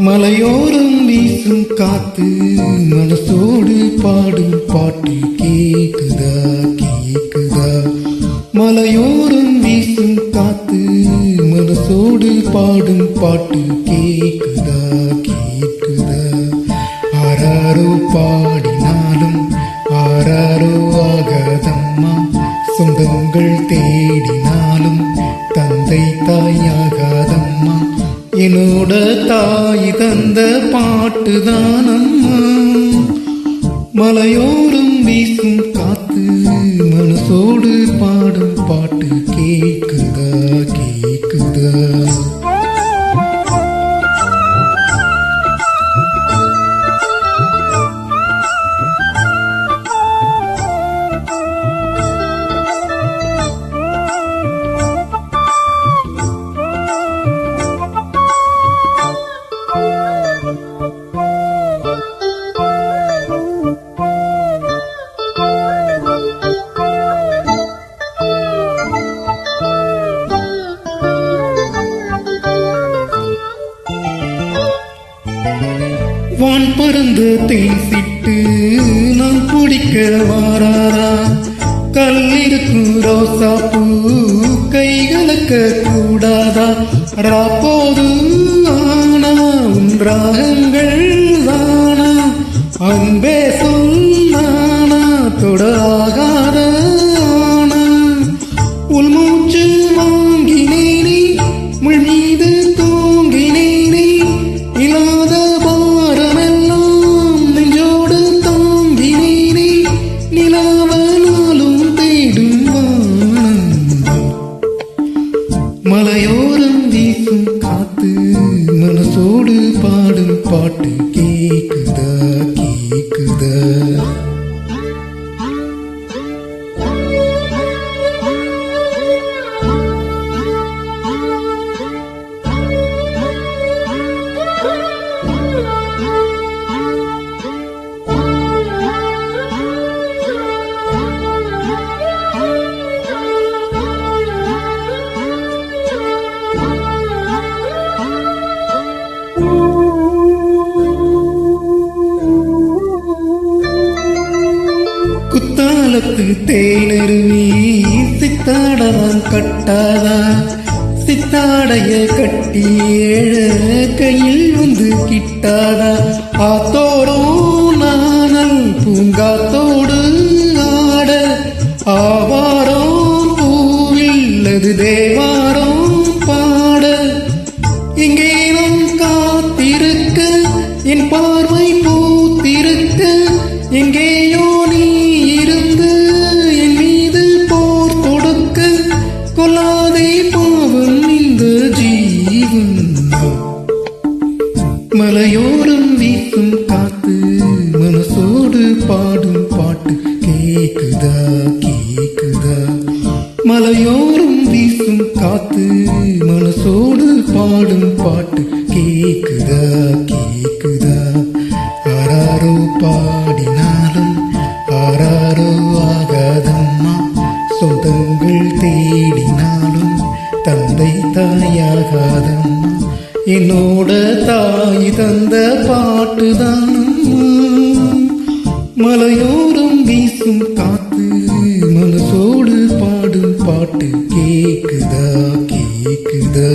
மலையோரம் வீசும் காத்து மனசோடு பாடும் பாட்டு கேக்குதா கேக்குதா. மலையோரம் வீசும் காத்து மனசோடு பாடும் பாட்டு கேக்குதா கேக்குதா. ஆராரோ பாடினாலும் ஆராரோ ஆகாதம்மா, சொந்தங்கள் தேடினாலும் தந்தை தாயாகாதம்மா. என்னோட தாய் தந்த பாட்டுதானம்மா. மலையோரம் வீசும் காத்து மனசோடு பாடும் பாட்டு கேக்குதா கேக்குதா. வான் பறந்து தேசிட்டு நான் பிடிக்க வாராரா. கல்லிருக்கும் ரோசா பூ கைகளுக்க கூடாதா. ராப்போது ஆனா உன் ராகங்கள் தானா, அன்பே சொல்லானா தொடாகாத ஆனா. உள்மூச்சு வாங்கினேனே முள் மீது தூங்கினேனே, இல்லாத பாரமெல்லாம் நெஞ்சோடு தாங்கினேனே. நிலாவனாலும் தேடும் வானம், மலையோரம் வீசும் காத்து மனசோடு பாடும் பாட்டு கேக்குதா கேக்குதா. குத்தாலத்து தேனருவி சித்தாடலாம் கட்டாதா. சித்தாடைய கட்டி ஏழ கையில் வந்து கிட்டாதா. ஆத்தோடும் நானல் பூங்காத்தோடு ஆட, ஆவாரம் பூவில் அது தேவாரம் பாட. இங்கே நான் காத்திருக்க என் பார்வை பூத்திருக்க, எங்கேயோ நீ இருந்து என் மீது போர் தொடுக்க. கொல்லாதே பாவம் இந்த ஜீவன். மலையோரம் வீசும் காத்து மனசோடு பாடும் பாட்டு கேக்குதா கேக்குதா. மலையோரம் வீசும் காத்து மனசோடு பாடும் பாட்டு கேக்குதா கேக்குதா. ஆராரோ பாடினாலும் ஆராரோ ஆகாதம்மா, சொந்தங்கள் தேடினாலும் தந்தை தாயாகாதம்மா. என்னோட தாய் தந்த பாட்டுதானம்மா. மலையோரம் வீசும் காத்து மனசோடு பாடும் பாட்டு கேக்குதா கேக்குதா.